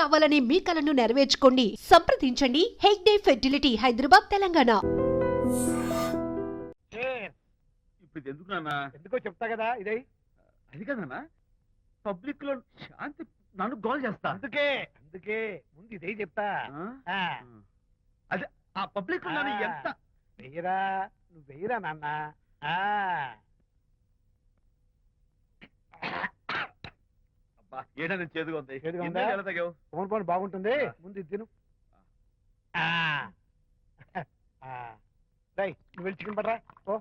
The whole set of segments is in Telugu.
కావాలనే మీ కలను నెరవేర్చుకోండి. సంప్రదించండి హెగ్డే ఫెర్టిలిటీ, హైదరాబాద్, తెలంగాణ. ఇప్పుడు ఎందుకు నాన్న? ఎందుకో చెప్తా కదా ఇదే. అది కదన్నా, పబ్లిక్ లో శాంతి నన్ను గోల్ చేస్తా. అందుకే ముందు ఇదే చెప్తా. అదే ఆ పబ్లిక్ లో నన్ను ఎంత వెయ్యరా, నువ్వు వెయ్యరా నాన్న. ఏదైనా చేదుగా ఉంది. చేదుగా ఉందా? ఎలా తగ్గావు? ఫోన్ ఫోన్ బాగుంటుంది, ముందు ఇది తిను. నువ్వు వెళ్ళి చికెన్ పడరా. ఓ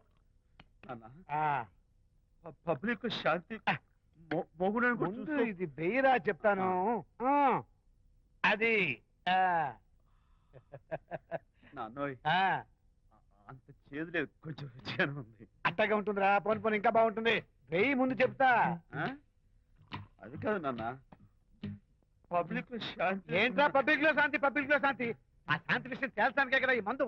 పబ్లిక్ శాంతి ముందు ఇది వెయ్యరా చెప్తాను. అది నాన్నోయ్ అంత చేదు లేదు, కొంచెం రుచిగానే ఉంది. అట్టగా ఉంటుందిరా, పోను పోను ఇంకా బాగుంటుంది. వెయ్యి ముందు చెప్తా. అది కాదు నాన్న, పబ్లిక్ లో శాంతి. ఏంట్రా పబ్లిక్ లో శాంతి? పబ్లిక్ లో శాంతి ఆ శాంతి విషయం తేల్చడానికే కదా ఈ మందు.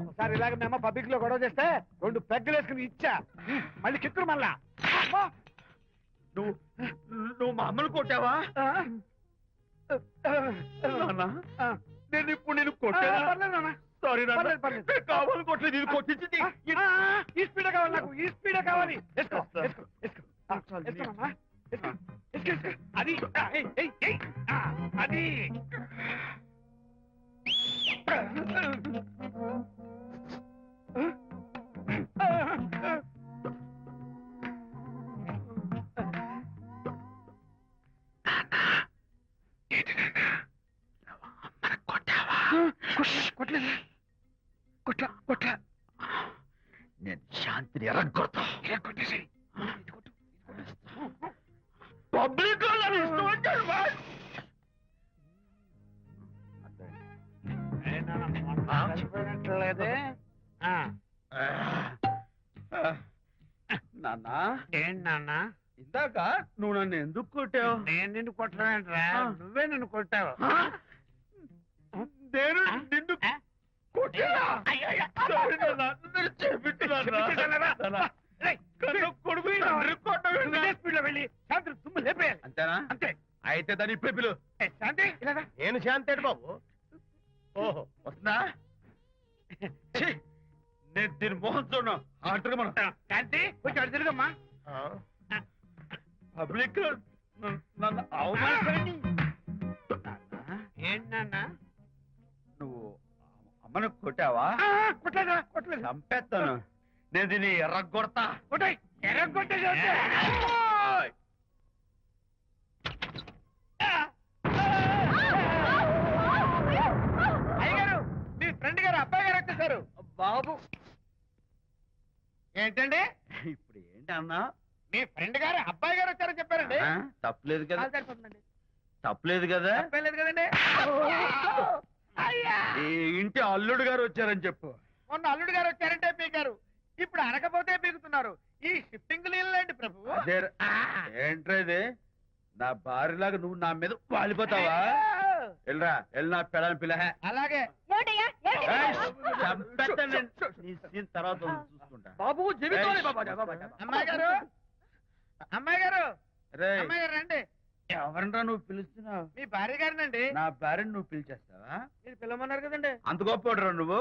ఒకసారి ఇలాగ మేము పబ్లిక్ లో గొడవ చేస్తే 2 పెగ్గలు వేసుకుని ఇచ్చా, మళ్ళీ చిక్కురు మళ్ళా. నువ్వు మా అమ్మను కొట్టావా? నేను ఇప్పుడు నేను కొట్టాను. సారీ కావాలి, కొట్టలేదు. ఇది కొట్టించింది. ఈ స్పీడే కావాలి నాకు, ఈ స్పీడే కావాలి. అది అది కొట్లా నేను శాంతిని ఎరగొడతా. కొట్టేసి పబ్లిక్ చనిపోయినట్లేదే. నాన్న, ఏంటి నాన్న? ఇందాక నువ్వు నన్ను ఎందుకు కొట్టావు? నేను నిన్ను కొట్టలేంట్రా, నువ్వే నన్ను కొట్టావు. నేను నిన్ను అంతేనా? అంతే. అయితే దాని ఇప్పుడే పిలు. శాంతి నేను శాంతి అంటే బాబు. ఓహో వస్తుందా? నేను దీని మోహన్ చూడను. ఆటగా మనం శాంతి కొంచెం అటు తిరుగమ్మా. పబ్లిక్ నన్ను అవమానించండి. ఏంటి నాన్న? నువ్వు అమ్మను కొట్టావా? కొట్టలేదు. చంపేస్తాను. నేను దీన్ని ఎర్రగొడతా. ఎర్రగొట్టే అయ్యగారు, మీ ఫ్రెండ్ గారు అబ్బాయి గారు వచ్చేసారు. బాబు ఏంటండి ఇప్పుడు ఏంటి అన్నా? మీ ఫ్రెండ్ గారు అబ్బాయి గారు వచ్చారని చెప్పారండి. తప్పలేదు కదా? తప్పలేదు కదా? తప్పలేదు కదండి. ఈ ఇంటి అల్లుడు గారు వచ్చారని చెప్పు. మొన్న అల్లుడు గారు వచ్చారంటే పీకారు, ఇప్పుడు అనకపోతే పీకుతున్నారు. ఈ షిఫ్టింగ్ నీళ్ళండి ప్రభు. ఏంట్రేది? నా భార్యలాగా నువ్వు నా మీద వాలిపోతావా? వెళ్ళరా, వెళ్ళి నా పెళ్ళని పిల్ల. అలాగే తర్వాత చూసుకుంటా. బాబు అమ్మాయి గారు, అమ్మాయి గారు, రే అమ్మాయి గారు రండి. ఎవరన్నా నువ్వు పిలుస్తున్నావు? మీ భార్య గారినండి. నా భార్యను నువ్వు పిలిచేస్తావా? మీరు పిలవమన్నారు కదండి. అంత గొప్ప నువ్వు?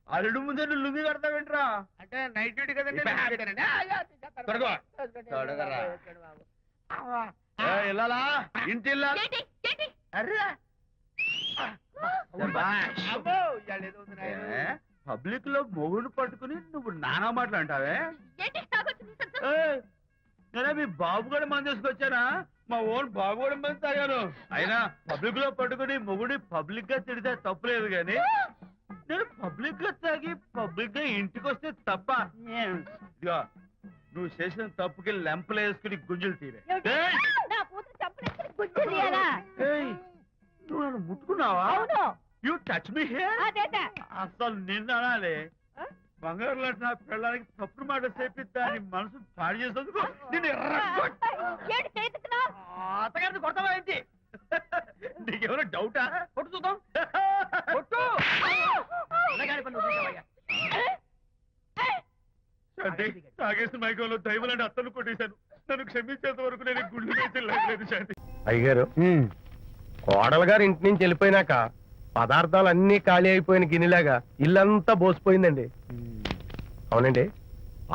అల్లుడు ముందే నువ్వు లుంగి కడతావేంట్రా? అంటే నైట్ డ్యూటీ కదండి. వెళ్ళాలా? ఇంటి పబ్లిక్ లో మొగుడు పట్టుకుని నువ్వు నానా మాటలు అంటావే? నేనే మీ బాబు కూడా మంది తీసుకొచ్చానా? మా ఓన్ బాబు కూడా మంది తాగాను. అయినా పబ్లిక్ లో పట్టుకుని మొగుడి పబ్లిక్ గా తిడితే తప్పులేదు గాని నేను పబ్లిక్ గా తాగి పబ్లిక్ గా ఇంటికి వస్తే తప్ప. ఇదిగో నువ్వు చేసిన తప్పుకి లెంపలు వేసుకుని గుంజులు తీరే. నువ్వు నన్ను ముట్టుకున్నావా? You touch me here. అసలు నిన్న అనాలి. బంగారు లాంటి నా పిల్లలకి తప్పుడు మాట చెప్పి దాని మనసు పాడు చేసేందుకు అత్తగారిని కొడతావా ఏంటి? నీకేమైనా డౌటా? కొట్టు చూద్దాం. కొట్టు. శాంతి తాగేసిన మైకంలో దైవలాంటి అత్తను కొట్టేశాను. నన్ను క్షమించేంత వరకు నేను గుండె వేసి లేదు శాంతి. అయ్యగారు కోడలు గారు ఇంటి నుంచి వెళ్ళిపోయినాక పదార్థాలు అన్ని ఖాళీ అయిపోయిన గిన్నెలాగా ఇల్లంతా బోసిపోయిందండి. అవునండి,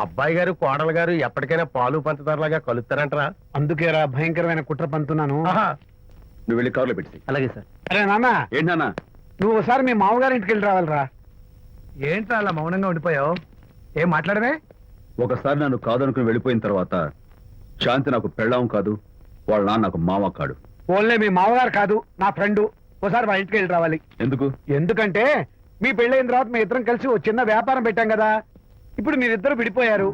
అబ్బాయి గారు కోడలు గారు ఎప్పటికైనా పాలు పంచదారలాగా కలుస్తారంటరా? అందుకేరా భయంకరమైన కుట్ర పంతున్నాను. నువ్వు వెళ్ళి కారులో పెట్టి. అలాగే సార్. అరే నాన్న, ఏంటన్నా? నువ్వు ఒకసారి మీ మామగారి ఇంటికి వెళ్ళి రావాలిరా. ఏంట్రా అలా మౌనంగా ఉండిపోయావు? ఏం మాట్లాడమే? ఒకసారి నన్ను కాదనుకుని వెళ్ళిపోయిన తర్వాత శాంతి నాకు పెళ్ళాం కాదు, వాళ్ళ నాన్న నాకు మామ కాడు. ఓన్లే మీ మామగారు కాదు, నా ఫ్రెండ్. ఒకసారి మా ఇంటికి వెళ్ళి రావాలి. ఎందుకు? ఎందుకంటే మీ పెళ్ళైన తర్వాత మీ ఇద్దరం కలిసి ఓ చిన్న వ్యాపారం పెట్టాం కదా. ఇప్పుడు మీరిద్దరు విడిపోయారు,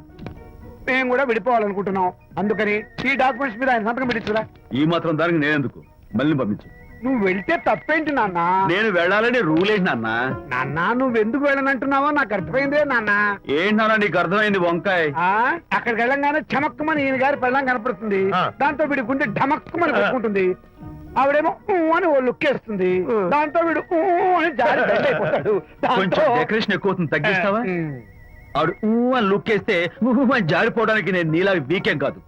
మేము కూడా విడిపోవాలనుకుంటున్నాం. అందుకని ఈ డాక్యుమెంట్స్ మీద ఆయన సంతకం పెట్టించురా. ఈ మాత్రం దానికి నేనెందుకు? మళ్ళీ పంపించు. నువ్వు వెళ్తే తప్పేంటి నాన్న? నేను వెళ్ళాలని రూల్ ఏంటి నాన్న? నాన్న, నువ్వు ఎందుకు వెళ్ళనంటున్నావో నాకు అర్థమైందే నాన్న. ఏంటి నాన్న నీకు అర్థమైంది వంకాయ? అక్కడికి వెళ్ళంగానే చమక్కుమని ఈయన గారి పెళ్ళం కనపడుతుంది. దాంతో వీడి గుండె ఢమక్కుమని పెట్టుకుంటుంది. ఆవిడేమో ఊ అని ఓ లుక్ వేస్తుంది. దాంతో వీడు ఊ అని జారి బెడ్ అయిపోతాడు. కొంచెం డెకరేషన్ ఎక్కువ అవుతుంది, తగ్గిస్తావా? ఆవిడ ఊ అని లుక్ వేస్తే ఊ అని జారిపోవడానికి నేను నీలా వీకేం కాదు,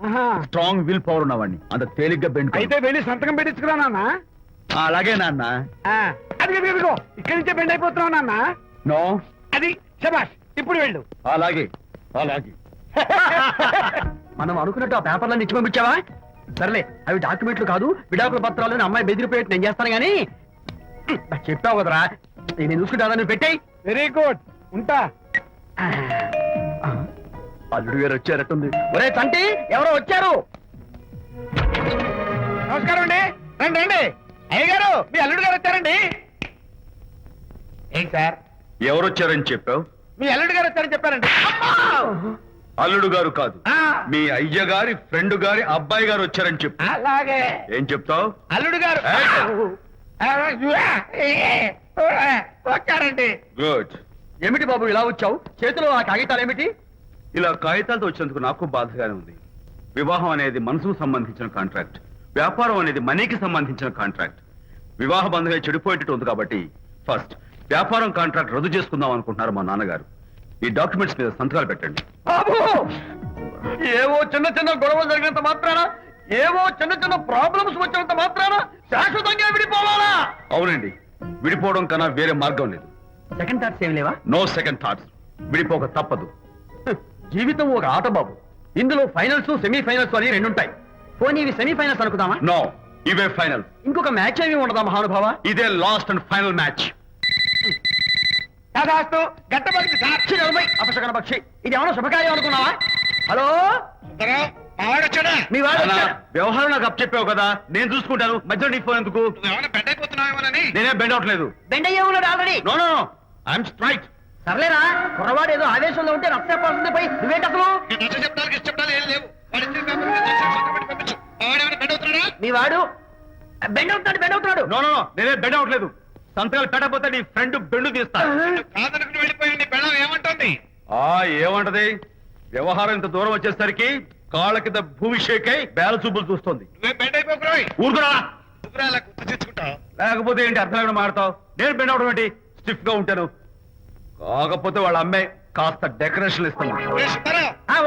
స్ట్రాంగ్ విల్ పవర్ ఉన్నవాడిని. అంత తేలిగ్గా బెండ్ అయితే వెళ్ళి సంతకం పెట్టించుకురా నాన్న. అలాగే నాన్న. అది ఇదిగో ఇక్కడి నుంచే బెండ్ అయిపోతున్నావు నాన్న. నో, అది శబాష్, ఇప్పుడు వెళ్ళు. అలాగే అలాగే. మనం అనుకున్నట్టు ఆ పేపర్లను ఇచ్చి పంపించావా? సర్లే, అవి డాక్యుమెంట్లు కాదు, విడాకుల పత్రాలు. అమ్మాయి బెదిరిపోయేట్టు నేను చేస్తాను గానీ చెప్పావు కదరా, నేను చూసుకుంటా. నువ్వు పెట్టాయి. వెరీ గుడ్, ఉంటా. అల్లుడు గారు వచ్చారట్టుంది. ఒరే తంటి, ఎవరో వచ్చారు. నమస్కారం అండి. రండి రండి. అయ్య గారు, మీ అల్లుడు గారు వచ్చారండి. ఏంటి సార్? ఎవరు వచ్చారని చెప్పావు? మీ అల్లుడు గారు వచ్చారని చెప్పారండి. అల్లుడు గారు కాదు, మీ అయ్య గారి ఫ్రెండ్ గారి అబ్బాయి గారు వచ్చారని చెప్పు. అలాగే. ఏం చెప్తావు? అల్లుడు గారు వచ్చారండి. గుడ్. ఏమిటి బాబు ఇలా వచ్చావు? చేతిలో ఆ కాగితాలు ఏమిటి? ఇలా కాగితాలతో వచ్చినందుకు నాకు బాధగానే ఉంది. వివాహం అనేది మనసుకు సంబంధించిన కాంట్రాక్ట్, వ్యాపారం అనేది మనీకి సంబంధించిన కాంట్రాక్ట్. వివాహ బంధంగా చెడిపోయేటట్టు ఉంది కాబట్టి ఫస్ట్ వ్యాపారం కాంట్రాక్ట్ రద్దు చేసుకుందాం అనుకుంటున్నారు మా నాన్నగారు. ఈ డాక్యుమెంట్స్ మీద సంతకాలు పెట్టండి. బాబు, ఏవో చిన్న చిన్న గొడవలు జరిగినంత మాత్రాన, ఏవో చిన్న చిన్న ప్రాబ్లమ్స్ వచ్చినంత మాత్రాన శాశ్వతంగా విడిపోవాలా? అవునండి, విడిపోవడం కన్నా వేరే మార్గం లేదు. సెకండ్ థాట్స్ ఏం లేవా? No second thoughts. విడిపోక తప్పదు. జీవితం ఒక ఆట బాబు, ఇందులో ఫైనల్స్ సెమీఫైనల్స్ అని రెండుంటాయి. పోనీ ఇవి సెమీఫైనల్స్ అనుకుందామా? నో, ఇవే ఫైనల్. ఇంకొక మ్యాచ్ ఏమి ఉండదా మహానుభావ? ఇదే లాస్ట్ అండ్ ఫైనల్ మ్యాచ్. దాదాస్తు గట్టబడింది సార్. అపశకన పక్షి, ఇది ఏమైనా శుభకార్యం అనుకున్నావా? హలో, వచ్చాడా? మీ వాడు అన్నా, వచ్చాడా? వ్యవహారం నాకు అప్ చెప్పావు కదా, నేను చూసుకుంటాను. మధ్యలో నీ ఫోన్ ఎందుకు? ఏమైనా బెడ్ అయిపోతున్నావేమోనని. నేనే బెండ్ అవట్లేదు. బెండ్ అయ్యే ఉన్నాడు already. No no no, I'm straight. సర్లేరా, కుర్రవాడు ఏదో ఆవేశంలో ఉంటే రక్త చెప్పాల్సింది పోయి నువ్వేంటి అసలు? చెప్తాను ఏం లేవు. బెడ్ అవుతున్నాడా? మీ వాడు బెండ్ అవుతున్నాడు, బెండ్ అవుతున్నాడు. నో నో నో, నేనే బెండ్ అవట్లేదు. సంతకాలు పెట్టకపోతే నీ ఫ్రెండ్ బెండు తీస్తా. కాదనుకుని వెళ్ళిపోయింది. బెళ్ళం ఏమంటుంది? ఏమంటది? వ్యవహారం ఇంత దూరం వచ్చేసరికి కాళ్ళ కింద భూమి షేక్ అయి బేల చూపులు చూస్తుంది. నువ్వేం బెడ్ అయిపోకురాయి. ఊరుకురా. నువ్వురా గుర్తు తెచ్చుకుంటావు. లేకపోతే ఏంటి అర్థం లేకుండా మాడతావు? నేను బెండ్ అవడం ఏంటి? స్టిఫ్ గా ఉంటాను. కాకపోతే వాళ్ళ అమ్మాయి కాస్త డెకరేషన్ ఇస్తుంది.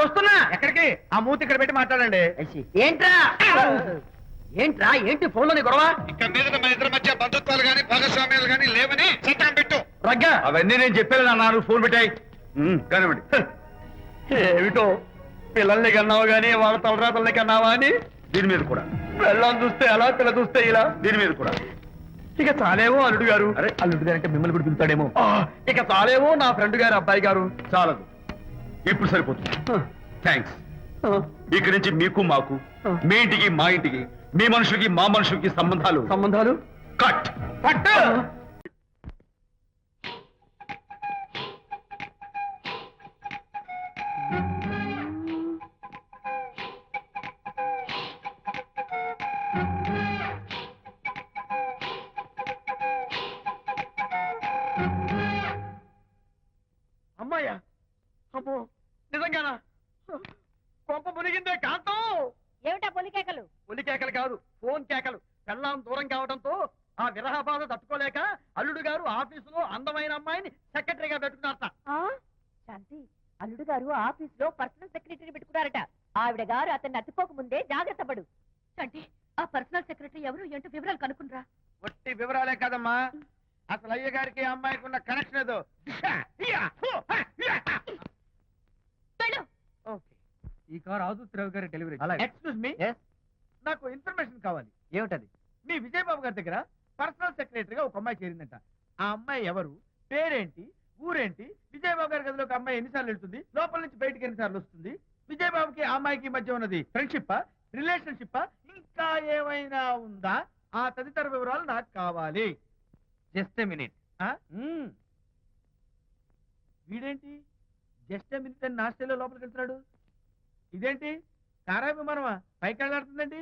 వస్తున్నా. ఎక్కడికి? ఆ మూతి ఇక్కడ పెట్టి మాట్లాడండి. ఏంట్రా ఏంట్రా ఏంటి ఫోన్ లోని గొడవ? ఇక మీద మన ఇద్దరి మధ్య బంధుత్వాలు గాని భాగస్వామ్యాలు గాని లేవని సంతకం పెట్టు. రగ్గా అవన్నీ నేను చెప్పాను అన్నారు. ఫోన్ పెట్టాయి కానివ్వండి. ఏమిటో పిల్లల్ని కన్నావు గానీ వాళ్ళ తలరాతల్ని కన్నావా అని. దీని మీద కూడా పిల్లల్ని చూస్తే అలా, పిల్ల చూస్తే ఇలా. దీని మీద కూడా ఇక చాలేమో అల్లుడు గారు. అరే, అల్లుడు గారు అంటే మిమ్మల్ని కూడా పిలుతాడేమో. ఇక చాలేమో నా ఫ్రెండ్ గారు అబ్బాయి గారు. చాలదు, ఇప్పుడు సరిపోతుంది. థ్యాంక్స్. ఇక్కడి నుంచి మీకు మాకు, మీ ఇంటికి మా ఇంటికి, మీ మనుషులకి మా మనుషులకి సంబంధాలు కట్. పట్టు. అమ్మాయ్యా, అమ్మో నిజంగానా? కొంప మునిగిందే కాంతం. ఏమిటా పొలికేకలు? పులి కేకలు కాదు, ఫోన్ కేకలు. పెళ్ళాం దూరం కావడంతో ఆ విరహ బాధ తట్టుకోలేక అల్లుడు గారు ఆఫీసులో అందమైన అమ్మాయిని సెక్రటరీగా పెట్టుకున్నారట. శాంతి, అల్లుడు గారు ఆఫీస్ లో పర్సనల్ సెక్రటరీ పెట్టుకున్నారట. ఆవిడ గారు అతన్ని అతుక్కోక ముందే జాగ్రత్త పడు. అంటే ఆ పర్సనల్ సెక్రటరీ ఎవరు ఏంటో వివరాలు కనుక్కునరా. ఒట్టి వివరాలే కదమ్మా, అసలు అయ్య గారికి అమ్మాయికి ఉన్న కనెక్షన్ ఏదో. వెళ్ళు. ఈ కార్ ఆదుత్రావు గారి డెలివరీ. ఎక్స్క్యూజ్ మీ, నాకు ఇన్ఫర్మేషన్ కావాలి. ఏమిటది? మీ విజయబాబు గారి దగ్గర పర్సనల్ సెక్రటరీగా ఒక అమ్మాయి చేరిందంట. ఆ అమ్మాయి ఎవరు, పేరేంటి, ఊరేంటి, విజయబాబు గారి గదిలోకి అమ్మాయి ఎన్నిసార్లు వెళ్తుంది, లోపల నుంచి బయటికి ఎన్నిసార్లు వస్తుంది, విజయబాబుకి ఆ అమ్మాయికి మధ్య ఉన్నది ఫ్రెండ్షిప్, రిలేషన్షిప్, ఇంకా ఏమైనా ఉందా, ఆ తదితర వివరాలు నాకు కావాలి. Just minute. వీడేంటి జస్ట్ మినిట్ అని నాస్టేలో లోపలికి వెళ్తున్నాడు? ఇదేంటి కారా విమానమా పైకి వెళ్ళాడుతుందండి?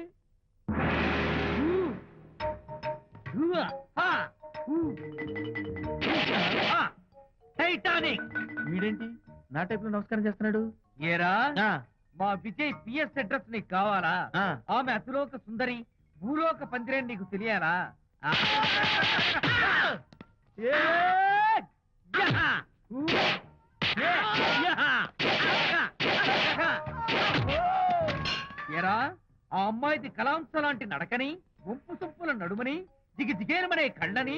టైటానిక్. వీడేంటి నా టైప్ లో నమస్కారం చేస్తున్నాడు? ఏరా, ఆ, మా విజయ్ పిఎస్ అడ్రస్ నీకు కావాలా? ఆ. ఆమె అతిలోక సుందరి, భూలోక పందిరేని నీకు తెలియాలా? ఆ. ఏ, యహ! ఊ! ఏ! యహ! ఏరా, ఆ అమ్మాయిది కలాంస లాంటి నడకని, వంపు సొంపుల నడుమని, దిగి దిగేనమనే కళ్ళని,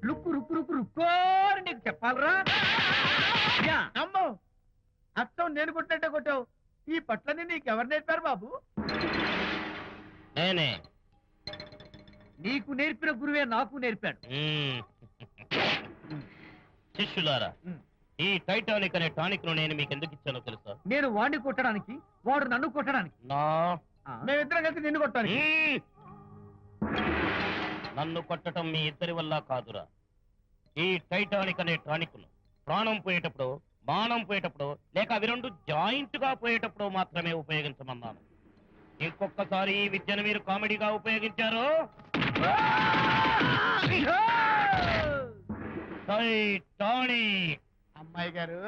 లుక్కు రుక్కు రుక్కు రుక్కోని నీకు చెప్పాలరా? యా! అమ్మో, అత్తం నేను కొట్టినట్టే కొట్టావు. ఈ పట్లని నీకెవరు నేర్పారు బాబు? నేనే. నీకు నేర్పిన గురువే నాకు నేర్పాడు. శిష్యులారా, మ్మ్. ఈ టైటానిక్ అనే టానిక్ ను నేను మీకు ఎందుకు ఇచ్చానో తెలుసా? నేను వాడిని కొట్టడానికి, వాడు నన్ను కొట్టడానికి. నా మేమిద్దరం కలిసి నిన్ను కొట్టాలి. మ్మ్. నన్ను కొట్టడం మీ ఇద్దరి వల్ల కాదురా. ఈ టైటానిక్ అనే టానిక్ ను ప్రాణం పోయేటప్పుడు, మానం పోయేటప్పుడు, లేక అవి రెండు జాయింట్ గా పోయేటప్పుడు మాత్రమే ఉపయోగించమన్నాను. ఇంకొకసారి ఈ విద్యను మీరు కామెడీగా ఉపయోగించారు, టైటానిక్. అమ్మాయి గారు,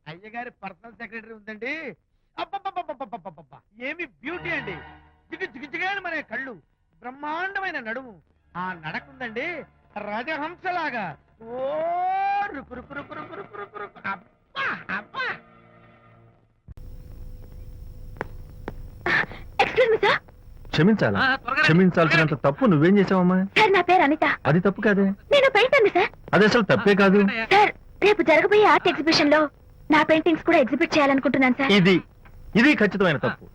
అయ్య గారి పర్సనల్ సెక్రటరీ ఉందండి. అబ్బబ్బబ్బబ్బబ్బబ్బబ్బబ్బ! ఏమి బ్యూటీ అండి. జిగిజిగిజిగాని మనే కళ్ళు, బ్రహ్మాండమైన నడుము, ఆ నడకుందండి రజహంసలాగా. ఓ రుకు రుకు రుకు రుకు రుకు రుకు రుకు. అబ్బా అబ్బా! Excuse me sir. క్షమించాలా? త్వరగా రండి. క్షమించాల్సినంత తప్పు నువ్వేం చేసావమ్మా? సార్ నా పేరు అనిత. అది తప్పు కాదే. నేను పెయింటర్ సార్. అది అసలు తప్పే కాదు. సార్ రేపు జరగబోయే ఆర్ట్ ఎగ్జిబిషన్ లో నా పెయింటింగ్స్ కూడా ఎగ్జిబిట్ చేయాలనుకుంటున్నాను సార్. ఇది ఖచ్చితమైన తప్పు.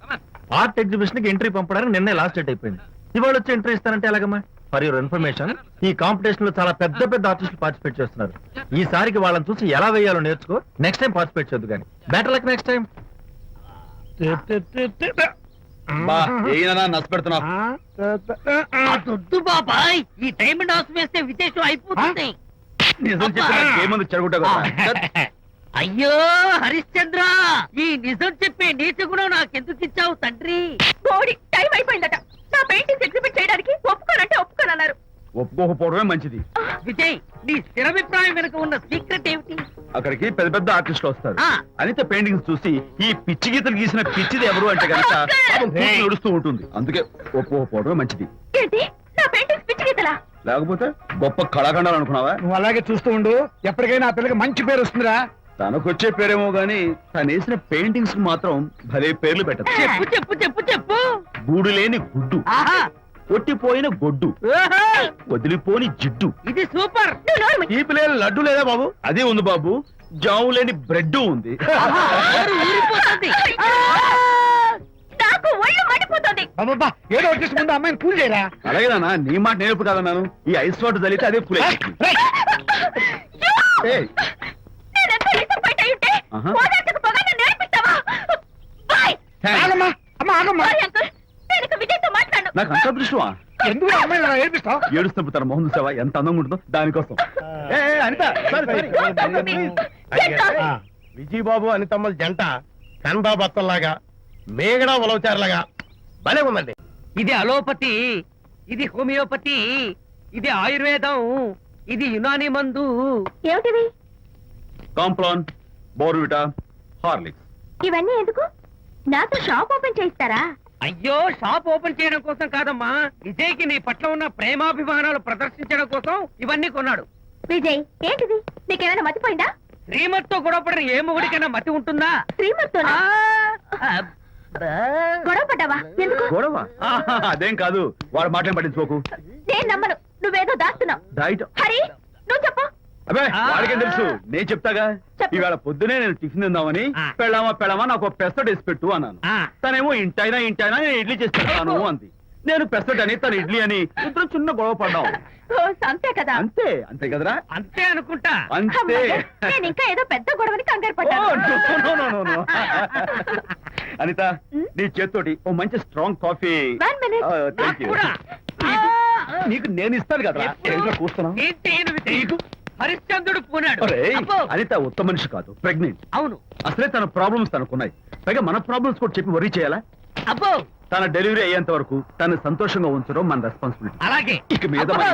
ఆర్ట్ ఎగ్జిబిషన్ కి ఎంట్రీ పంపడానికి నిన్నే లాస్ట్ డేట్ అయిపోయింది. ఇవాళ వచ్చి ఎంట్రీ ఇస్తానంటే ఎలాగమ్మా? ఫర్ యువర్ ఇన్ఫర్మేషన్, ఈ కాంపిటీషన్ లో చాలా పెద్ద పెద్ద ఆర్టిస్టులు పార్టిసిపేట్ చేస్తున్నారు. ఈసారికి వాళ్ళని చూసి ఎలా వేయాలో నేర్చుకో. నెక్స్ట్ టైం పార్టిసిపేట్ చేయొద్దు కానీ. Better luck next time. దొద్దు బాబాయ్, ఈ డైమండ్ హౌస్ వేస్తే విశేషం అయిపోతుంది. నిజం చెప్పిన చెడగొట్టా. అయ్యో హరిశ్చంద్ర, ఈ నిజం చెప్పే నీచ గుణం నాకెందుకు ఇచ్చావు తండ్రి? బోడి టైం అయిపోయిందట. నా పెయింటింగ్స్ ఎగ్జిబిట్ చేయడానికి ఒప్పుకోనంటే ఒప్పుకోనన్నారు. ఒప్పుకోకపోవడమే మంచిది. విజయ్, నీ స్థిరాభిప్రాయం వెనుక ఉన్న సీక్రెట్ ఏమిటి? అక్కడికి పెద్ద పెద్ద ఆర్టిస్టులు వస్తారు. ఆ. అనిత పెయింటింగ్స్ చూసి ఈ పిచ్చి గీతలు గీసిన పిచ్చిది ఎవరు అంటే కనుక నడుస్తూ ఉంటుంది. అందుకే ఒప్పుకోకపోవడమే మంచిది. ఏంటి నా పెయింటింగ్స్ పిచ్చి గీతలా? లేకపోతే గొప్ప కళాఖండాలు అనుకున్నావా? నువ్వు అలాగే చూస్తూ ఉండు, ఎప్పటికైనా ఆ పిల్లకి మంచి పేరు వస్తుందిరా. తనకొచ్చే పేరేమో గాని తను వేసిన పెయింటింగ్స్ కు మాత్రం భలే పేర్లు పెట్టదు. చెప్పు చెప్పు చెప్పు చెప్పు. గూడు లేని గుడ్డు, ఆహా, కొట్టిపోయిన గొడ్డు, ఓహో, వదిలిపోని జిడ్డు, ఇది సూపర్. నువ్వు నోరు మూయి. తీపి లేని లడ్డు లేదా బాబు? అదే ఉంది బాబు. జాము లేని బ్రెడ్ ఉంది. ఆహా, నోరు ఊరిపోతుంది. నాకు ఒళ్ళు మండిపోతుంది. అబ్బబ్బా, ఏదో వచ్చేసి ముందు అమ్మాయిని పూజ చేయరా. అలాగే నాన్న, నీ మాట నేర్పు కదన్నాను. ఈ ఐస్ వాటర్ తగిలితే అదే పులే. ఏయ్, నేనెంత disappoint అయి ఉంటే ఆహా. ఓదార్చకపోగా నన్ను నేర్పిస్తావా? బాయ్. థాంక్స్. ఆగమ్మా, అమ్మా ఆగమ్మా. Bye uncle. నేను ఇక విజయ్తో మాట్లాడను. నాకు అంత దృష్టమా? ఎందుకు ఆ అమ్మాయిని అలా ఏడిపిస్తావు? ఏడుస్తున్నప్పుడు తన మొహం చూసావా ఎంత అందంగా ఉంటుందో? దానికోసం. Anitha, sorry. Don't talk to me. Get lost. ఆ, విజయబాబు అనితమ్మల జంట కన్బా బత్తల్లాగా, మేగడ ఉలవచారులాగా భలే ఉందండి. ఇది అలోపతి, ఇది హోమియోపతి, ఇది ఆయుర్వేదం, ఇది యునాని మందు. ఏమిటివి? Complan, Bournvita, Horlicks. ఇవన్నీ ఎందుకు? నాతో షాప్ ఓపెన్ చేయిస్తారా? అయ్యో, షాప్ ఓపెన్ చేయడం కోసం కాదమ్మా, విజయ్కి నీ పట్ల ఉన్న ప్రేమాభిమానాలు ప్రదర్శించడం కోసం ఇవన్నీ కొన్నాడు. విజయ్ ఏంటిది? నీకేమైనా మతిపోయిందా? శ్రీమతితో గొడవ పడిన ఏ మొగుడికైనా మతి ఉంటుందా? శ్రీమతితోనా? గొడవ పడ్డావా? ఎందుకు? గొడవ అదేం కాదు, వాడు మాటలు పట్టించుకోకు. నేను నమ్మను, నువ్వేదో దాస్తున్నావు. డైట్ హరి, నువ్వు చెప్పు. అబ్బే వాడికేం తెలుసు, నేను చెప్తాగా. చెప్పు. ఇవాళ పొద్దునే నేను టిఫిన్ తిందామని పెళ్ళామా నాకు పెసరట్ వేసి పెట్టు అన్నాను. తనేమో ఇంటైనా నేను ఇడ్లీ చేసి పెడతాను అంది. నేను పెసరట్ అని తను ఇడ్లీ అని ఇద్దరు చిన్న గొడవ పడ్డాం. ఓ, అంతే కదా? అంతే అంతే కదరా? అంతే అనుకుంటా. అంతే. అమ్మయ్య, నేను ఇంకా ఏదో పెద్ద గొడవని కంగారు ఓ, పడ్డాను. no. అనిత, నీ చేత్తోటి ఓ మంచి strong coffee. 1 minute. Thank you. కూడా. నీకు నేను ఇస్తాను కదా. ఏంటో కూస్తున్నావు? ఏంటి ఈయన హరిశ్చంద్రుడు పూనాడు. ఒరేయ్, అబ్బో. అనిత ఉత్తమ మనిషి కాదు, ప్రెగ్నెంట్. అవును. అసలే తన ప్రాబ్లమ్స్ తనకున్నాయి, పైగా మన ప్రాబ్లమ్స్ కూడా చెప్పి వరీ చేయాలా? అబ్బో, తన డెలివరీ అయ్యేంత వరకు తను సంతోషంగా ఉంచడం మన రెస్పాన్సిబిలిటీ. అలాగే. ఇక మీద అబ్బో.